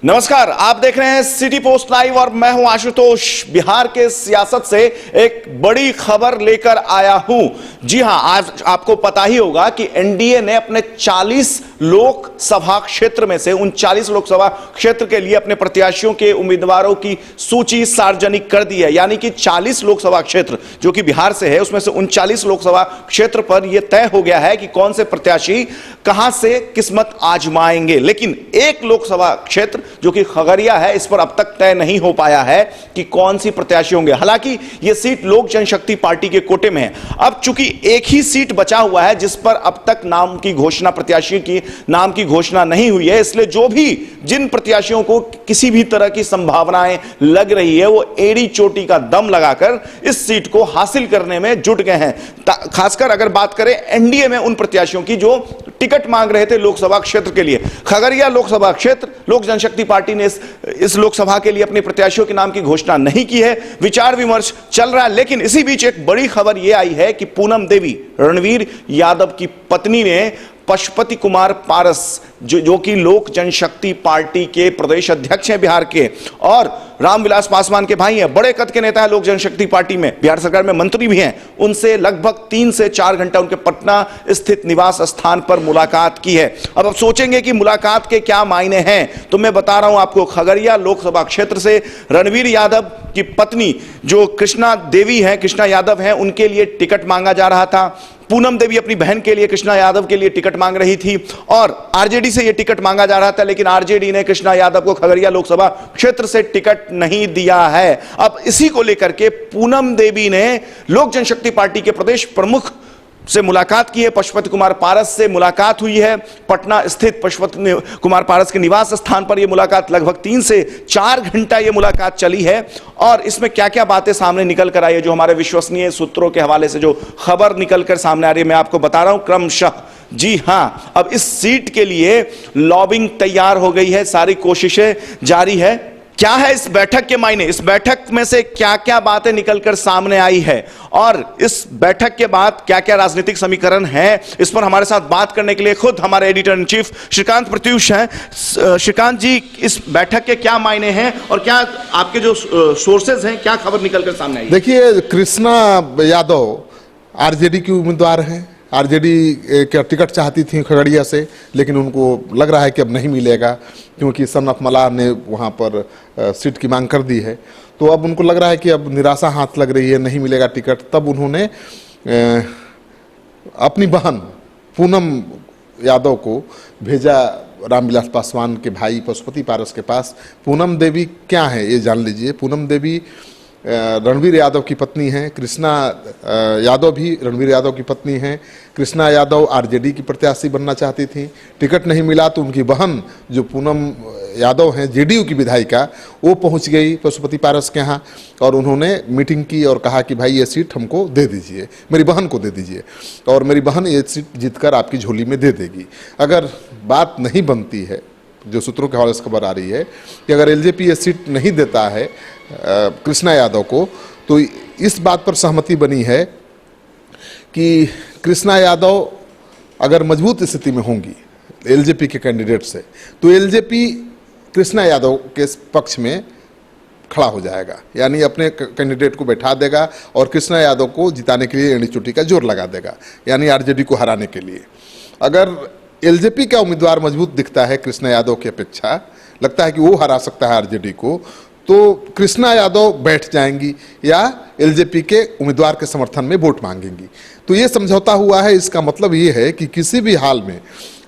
नमस्कार, आप देख रहे हैं सिटी पोस्ट लाइव और मैं हूं आशुतोष। बिहार के सियासत से एक बड़ी खबर लेकर आया हूं। जी हां, आज आपको पता ही होगा कि एनडीए ने अपने 40 लोकसभा क्षेत्र में से 39 लोकसभा क्षेत्र के लिए अपने प्रत्याशियों के उम्मीदवारों की सूची सार्वजनिक कर दी है। यानी कि 40 लोकसभा क्षेत्र जो कि बिहार से है, उसमें से 39 लोकसभा क्षेत्र पर यह तय हो गया है कि कौन से प्रत्याशी कहां से किस्मत आजमाएंगे। लेकिन एक लोकसभा क्षेत्र जो कि खगड़िया है, इस पर अब तक तय नहीं हो पाया है कि कौन सी प्रत्याशी होंगे। हालांकि यह सीट लोक जनशक्ति पार्टी के कोटे में है। अब चूंकि एक ही सीट बचा हुआ है जिस पर अब तक नाम की घोषणा, प्रत्याशी की नाम की घोषणा नहीं हुई है, इसलिए जो भी जिन प्रत्याशियों को किसी भी तरह की संभावनाएं लग रही है, वो एड़ी चोटी का दम लगाकर इस सीट को हासिल करने में जुट गए हैं। खासकर अगर बात करें एनडीए में उन प्रत्याशियों की जो टिकट मांग रहे थे लोकसभा क्षेत्र के लिए। खगड़िया लोकसभा क्षेत्र लोक जनशक्ति पार्टी ने इस लोकसभा के लिए अपने प्रत्याशियों के नाम की घोषणा नहीं की है। विचार विमर्श चल रहा है। लेकिन इसी बीच एक बड़ी खबर यह आई है कि पूनम देवी, रणवीर यादव की पत्नी, ने पशुपति कुमार पारस जो कि लोक जनशक्ति पार्टी के प्रदेश अध्यक्ष हैं बिहार के, और रामविलास पासवान के भाई हैं, बड़े कद के नेता हैं लोक जनशक्ति पार्टी में, बिहार सरकार में मंत्री भी हैं, उनसे लगभग 3 से 4 घंटा उनके पटना स्थित निवास स्थान पर मुलाकात की है। अब आप सोचेंगे कि मुलाकात के क्या मायने हैं, तो मैं बता रहा हूं आपको। खगड़िया लोकसभा क्षेत्र से रणवीर यादव की पत्नी जो कृष्णा देवी हैं, कृष्णा यादव हैं, उनके लिए टिकट मांगा जा रहा था। पूनम देवी अपनी बहन के लिए, कृष्णा यादव के लिए टिकट मांग रही थी और आरजेडी से यह टिकट मांगा जा रहा था। लेकिन आरजेडी ने कृष्णा यादव को खगड़िया लोकसभा क्षेत्र से टिकट नहीं दिया है। अब इसी को लेकर के पूनम देवी ने लोक जनशक्ति पार्टी के प्रदेश प्रमुख से मुलाकात की है। पशुपति कुमार पारस से मुलाकात हुई है। पटना स्थित पशुपति कुमार पारस के निवास स्थान पर यह मुलाकात लगभग 3 से 4 घंटा यह मुलाकात चली है। और इसमें क्या क्या बातें सामने निकल कर आई है, जो हमारे विश्वसनीय सूत्रों के हवाले से जो खबर निकल कर सामने आ रही है, मैं आपको बता रहा हूं क्रमशः। जी हां, अब इस सीट के लिए लॉबिंग तैयार हो गई है, सारी कोशिशें जारी है। क्या है इस बैठक के मायने, इस बैठक में से क्या क्या बातें निकलकर सामने आई है और इस बैठक के बाद क्या क्या राजनीतिक समीकरण है, इस पर हमारे साथ बात करने के लिए खुद हमारे editor in chief Shrikant Pratyush हैं। श्रीकांत जी, इस बैठक के क्या मायने हैं और क्या आपके जो सोर्सेज हैं, क्या खबर निकलकर सामने आई? देखिए, कृष्णा यादव आरजेडी की उम्मीदवार हैं। आरजेडी का टिकट चाहती थी खगड़िया से, लेकिन उनको लग रहा है कि अब नहीं मिलेगा, क्योंकि सन ऑफ मलाह ने वहाँ पर सीट की मांग कर दी है। तो अब उनको लग रहा है कि अब निराशा हाथ लग रही है, नहीं मिलेगा टिकट। तब उन्होंने अपनी बहन पूनम यादव को भेजा रामविलास पासवान के भाई पशुपति पारस के पास। पूनम देवी क्या है ये जान लीजिए। पूनम देवी रणवीर यादव की पत्नी हैं। कृष्णा यादव भी रणवीर यादव की पत्नी हैं। कृष्णा यादव आरजेडी की प्रत्याशी बनना चाहती थी, टिकट नहीं मिला तो उनकी बहन जो पूनम यादव हैं, जेडीयू की विधायिका, वो पहुंच गई पशुपति पारस के यहाँ और उन्होंने मीटिंग की और कहा कि भाई ये सीट हमको दे दीजिए, मेरी बहन को दे दीजिए, और मेरी बहन ये सीट जीतकर आपकी झोली में दे देगी। अगर बात नहीं बनती है, जो सूत्रों के हवाले से खबर आ रही है कि अगर एलजेपी ये सीट नहीं देता है कृष्णा यादव को, तो इस बात पर सहमति बनी है कि कृष्णा यादव अगर मजबूत स्थिति में होंगी एलजेपी के कैंडिडेट से, तो एलजेपी कृष्णा यादव के पक्ष में खड़ा हो जाएगा, यानी अपने कैंडिडेट को बैठा देगा और कृष्णा यादव को जिताने के लिए एड़ी चोटी का जोर लगा देगा, यानी आरजेडी को हराने के लिए। अगर एलजेपी का उम्मीदवार मजबूत दिखता है कृष्णा यादव की अपेक्षा, लगता है कि वो हरा सकता है आरजेडी को, तो कृष्णा यादव बैठ जाएंगी या एलजेपी के उम्मीदवार के समर्थन में वोट मांगेंगी। तो ये समझौता हुआ है। इसका मतलब ये है कि किसी भी हाल में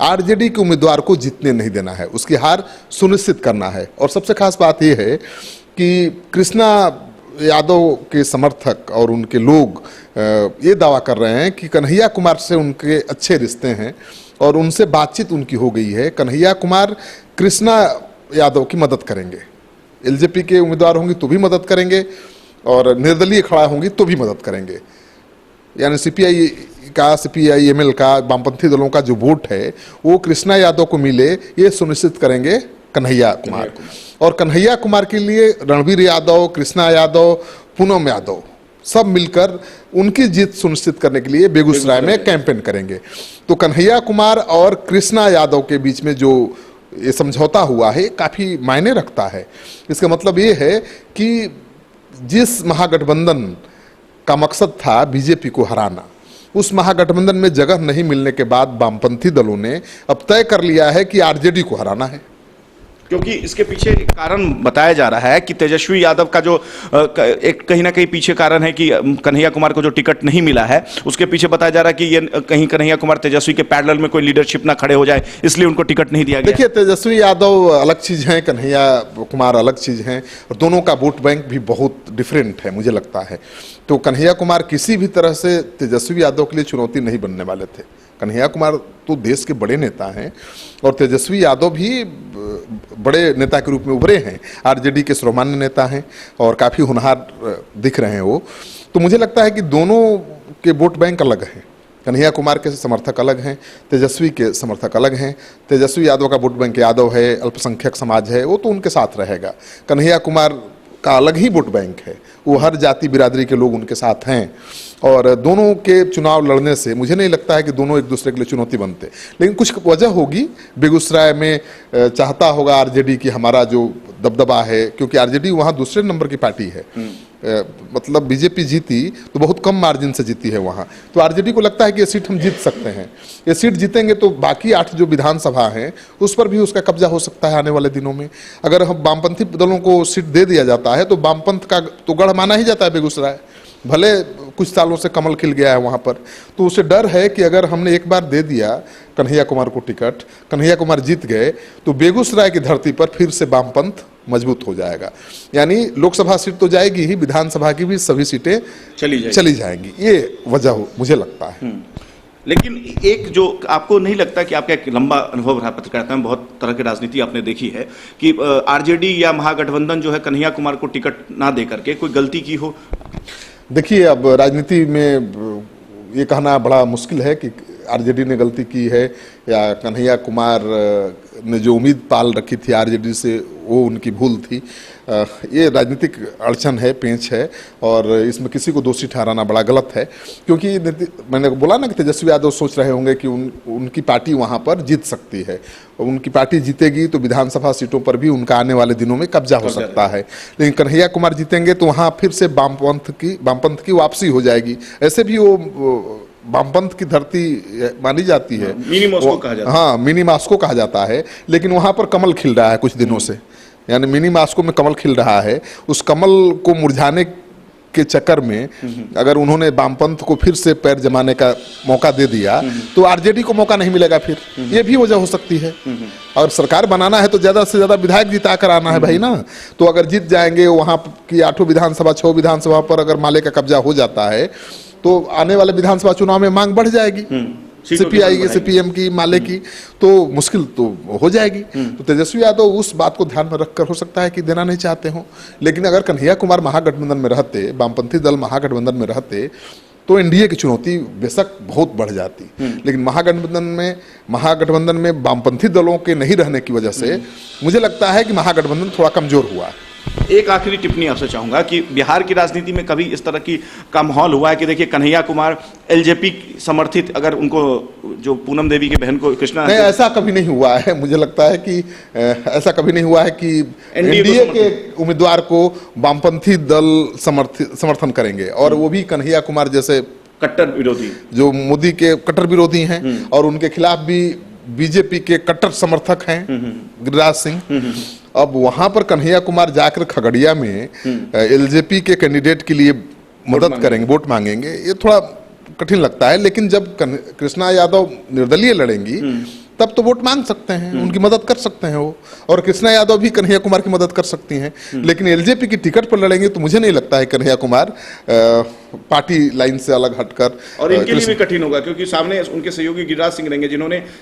आरजेडी के उम्मीदवार को जीतने नहीं देना है, उसकी हार सुनिश्चित करना है। और सबसे खास बात यह है कि कृष्णा यादव के समर्थक और उनके लोग ये दावा कर रहे हैं कि कन्हैया कुमार से उनके अच्छे रिश्ते हैं और उनसे बातचीत उनकी हो गई है। कन्हैया कुमार कृष्णा यादव की मदद करेंगे, एलजेपी के उम्मीदवार होंगी तो भी मदद करेंगे और निर्दलीय खड़ा होंगी तो भी मदद करेंगे। यानी सीपीआई का, सीपीआई-एमएल का, वामपंथी दलों का जो वोट है वो कृष्णा यादव को मिले, ये सुनिश्चित करेंगे कन्हैया कुमार। और कन्हैया कुमार के लिए रणवीर यादव, कृष्णा यादव, पूनम यादव सब मिलकर उनकी जीत सुनिश्चित करने के लिए बेगूसराय में कैंपेन करेंगे। तो कन्हैया कुमार और कृष्णा यादव के बीच में जो ये समझौता हुआ है काफ़ी मायने रखता है। इसका मतलब ये है कि जिस महागठबंधन का मकसद था बीजेपी को हराना, उस महागठबंधन में जगह नहीं मिलने के बाद वामपंथी दलों ने अब तय कर लिया है कि आरजेडी को हराना है। क्योंकि इसके पीछे एक कारण बताया जा रहा है कि तेजस्वी यादव का जो एक कहीं ना कहीं पीछे कारण है कि कन्हैया कुमार को जो टिकट नहीं मिला है, उसके पीछे बताया जा रहा है कि ये कहीं कन्हैया कुमार तेजस्वी के पैरेलल में कोई लीडरशिप ना खड़े हो जाए, इसलिए उनको टिकट नहीं दिया गया। देखिए, तेजस्वी यादव अलग चीज हैं, कन्हैया कुमार अलग चीज हैं, और दोनों का वोट बैंक भी बहुत डिफरेंट है मुझे लगता है। तो कन्हैया कुमार किसी भी तरह से तेजस्वी यादव के लिए चुनौती नहीं बनने वाले थे। कन्हैया कुमार तो देश के बड़े नेता हैं और तेजस्वी यादव भी बड़े नेता के रूप में उभरे हैं, आरजेडी के सर्वमान्य नेता हैं और काफ़ी होनहार दिख रहे हैं वो। तो मुझे लगता है कि दोनों के वोट बैंक अलग हैं। कन्हैया कुमार के समर्थक अलग हैं, तेजस्वी के समर्थक अलग हैं। तेजस्वी यादव का वोट बैंक यादव है, अल्पसंख्यक समाज है, वो तो उनके साथ रहेगा। कन्हैया कुमार का अलग ही वोट बैंक है, वो हर जाति बिरादरी के लोग उनके साथ हैं और दोनों के चुनाव लड़ने से मुझे नहीं लगता है कि दोनों एक दूसरे के लिए चुनौती बनते। लेकिन कुछ वजह होगी, बेगूसराय में चाहता होगा आरजेडी की हमारा जो दबदबा है, क्योंकि आरजेडी वहाँ दूसरे नंबर की पार्टी है। मतलब बीजेपी जीती तो बहुत कम मार्जिन से जीती है वहाँ, तो आरजेडी को लगता है कि ये सीट हम जीत सकते हैं। ये सीट जीतेंगे तो बाकी 8 जो विधानसभा हैं उस पर भी उसका कब्जा हो सकता है आने वाले दिनों में। अगर हम वामपंथी दलों को सीट दे दिया जाता है तो वामपंथ का तो गढ़ माना ही जाता है बेगूसराय, भले कुछ सालों से कमल खिल गया है वहाँ पर। तो उसे डर है कि अगर हमने एक बार दे दिया कन्हैया कुमार को टिकट, कन्हैया कुमार जीत गए, तो बेगूसराय की धरती पर फिर से वामपंथ मजबूत हो जाएगा। यानी लोकसभा सीट तो जाएगी ही, विधानसभा की भी सभी सीटें चली जाएंगी। ये वजह मुझे लगता है। लेकिन एक जो आपको नहीं लगता कि आपका एक लंबा अनुभव रहा पत्रकारिता में, बहुत तरह की राजनीति आपने देखी है, कि आरजेडी या महागठबंधन जो है कन्हैया कुमार को टिकट ना दे करके कोई गलती की हो? देखिए, अब राजनीति में ये कहना बड़ा मुश्किल है कि आरजेडी ने गलती की है या कन्हैया कुमार ने जो उम्मीद पाल रखी थी आरजेडी से वो उनकी भूल थी। ये राजनीतिक अड़चन है, पेंच है, और इसमें किसी को दोषी ठहराना बड़ा गलत है। क्योंकि मैंने बोला ना कि तेजस्वी यादव सोच रहे होंगे कि उनकी पार्टी वहाँ पर जीत सकती है, उनकी पार्टी जीतेगी तो विधानसभा सीटों पर भी उनका आने वाले दिनों में कब्जा हो सकता है। लेकिन कन्हैया कुमार जीतेंगे तो वहाँ फिर से वामपंथ की वापसी हो जाएगी। ऐसे भी वो वामपंथ की धरती मानी जाती है, मिनी मॉस्को कहा जाता है। हाँ, मिनी मॉस्को कहा जाता है, लेकिन वहाँ पर कमल खिल रहा है कुछ दिनों से। यानी मिनी मॉस्को में कमल खिल रहा है, उस कमल को मुरझाने के चक्कर में अगर उन्होंने वामपंथ को फिर से पैर जमाने का मौका दे दिया तो आरजेडी को मौका नहीं मिलेगा फिर। ये भी वजह हो सकती है। और सरकार बनाना है तो ज़्यादा से ज़्यादा विधायक जिता कर आना है भाई ना। तो अगर जीत जाएंगे वहाँ की 8 विधानसभा 6 विधानसभा पर अगर माले का कब्जा हो जाता है तो आने वाले विधानसभा चुनाव में मांग बढ़ जाएगी, सीपीआई की, सीपीएम की, माले की, तो मुश्किल तो हो जाएगी। तो तेजस्वी यादव उस बात को ध्यान में रखकर हो सकता है कि देना नहीं चाहते हो। लेकिन अगर कन्हैया कुमार महागठबंधन में रहते, वामपंथी दल महागठबंधन में रहते, तो एनडीए की चुनौती बेशक बहुत बढ़ जाती। लेकिन महागठबंधन में वामपंथी दलों के नहीं रहने की वजह से मुझे लगता है कि महागठबंधन थोड़ा कमजोर हुआ है। एक आखिरी टिप्पणी आपसे चाहूंगा कि बिहार की राजनीति में कभी इस तरह का माहौल हुआ है कि देखिए कन्हैया कुमार एलजेपी समर्थित, अगर उनको जो पूनम देवी की बहन को कृष्णा, नहीं, ऐसा कभी नहीं हुआ है। मुझे लगता है कि ऐसा कभी नहीं हुआ है कि एनडीए के उम्मीदवार को वामपंथी दल समर्थन करेंगे, और वो भी कन्हैया कुमार जैसे कट्टर विरोधी, जो मोदी के कट्टर विरोधी हैं, और उनके खिलाफ भी बीजेपी के कट्टर समर्थक हैं गिरिराज सिंह। अब वहां पर कन्हैया कुमार जाकर खगड़िया में एलजेपी के कैंडिडेट के लिए मदद करेंगे, वोट मांगेंगे, ये थोड़ा कठिन लगता है। लेकिन जब कृष्णा यादव निर्दलीय लड़ेंगी तब तो वोट मांग सकते हैं, उनकी मदद कर सकते हैं वो, और कृष्णा यादव भी कन्हैया कुमार की मदद कर सकती हैं। लेकिन एलजेपी की टिकट पर लड़ेंगे तो मुझे नहीं लगता है कन्हैया कुमार पार्टी लाइन से अलग हटकर, और इनके लिए भी कठिन होगा क्योंकि सामने उनके सहयोगी गिरिराज सिंह रहेंगे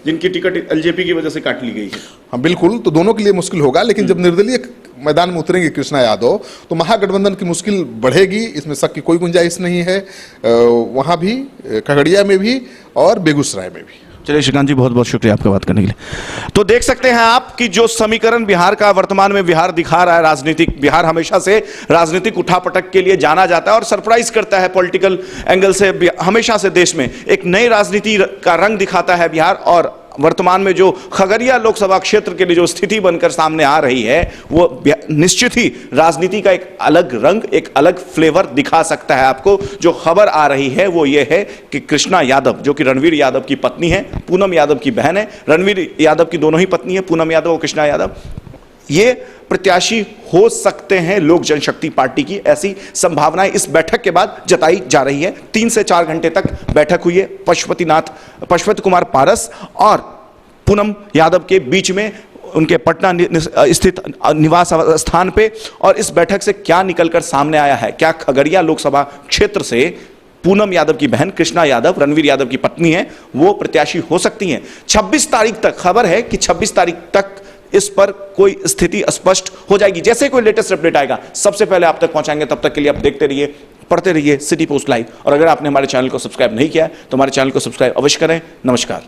जिनकी टिकट एलजेपी की वजह से काट ली गई है। हाँ, बिल्कुल, तो दोनों के लिए मुश्किल होगा। लेकिन जब निर्दलीय मैदान में उतरेंगे कृष्णा यादव तो महागठबंधन की मुश्किल बढ़ेगी, इसमें शक की कोई गुंजाइश नहीं है। वहां भी, खगड़िया में भी और बेगूसराय में भी। चलिए श्रीकांत जी, बहुत बहुत शुक्रिया आपका बात करने के लिए। तो देख सकते हैं आप कि जो समीकरण बिहार का वर्तमान में बिहार दिखा रहा है, राजनीतिक बिहार हमेशा से राजनीतिक उठापटक के लिए जाना जाता है और सरप्राइज करता है पॉलिटिकल एंगल से, हमेशा से देश में एक नई राजनीति का रंग दिखाता है बिहार। और वर्तमान में जो खगड़िया लोकसभा क्षेत्र के लिए जो स्थिति बनकर सामने आ रही है वो निश्चित ही राजनीति का एक अलग रंग, एक अलग फ्लेवर दिखा सकता है आपको। जो खबर आ रही है वो ये है कि कृष्णा यादव, जो कि रणवीर यादव की पत्नी है, पूनम यादव की बहन है, रणवीर यादव की दोनों ही पत्नी है, पूनम यादव और कृष्णा यादव, ये प्रत्याशी हो सकते हैं लोक जनशक्ति पार्टी की। ऐसी संभावनाएं इस बैठक के बाद जताई जा रही है। 3 से 4 घंटे तक बैठक हुई है पशुपति कुमार पारस और पूनम यादव के बीच में, उनके पटना स्थित निवास स्थान पे। और इस बैठक से क्या निकलकर सामने आया है, क्या खगड़िया लोकसभा क्षेत्र से पूनम यादव की बहन कृष्णा यादव, रणवीर यादव की पत्नी है, वो प्रत्याशी हो सकती हैं। 26 तारीख तक खबर है कि 26 तारीख तक इस पर कोई स्थिति स्पष्ट हो जाएगी। जैसे कोई लेटेस्ट अपडेट आएगा सबसे पहले आप तक पहुंचाएंगे। तब तक के लिए आप देखते रहिए, पढ़ते रहिए सिटी पोस्ट लाइव। और अगर आपने हमारे चैनल को सब्सक्राइब नहीं किया है तो हमारे चैनल को सब्सक्राइब अवश्य करें। नमस्कार।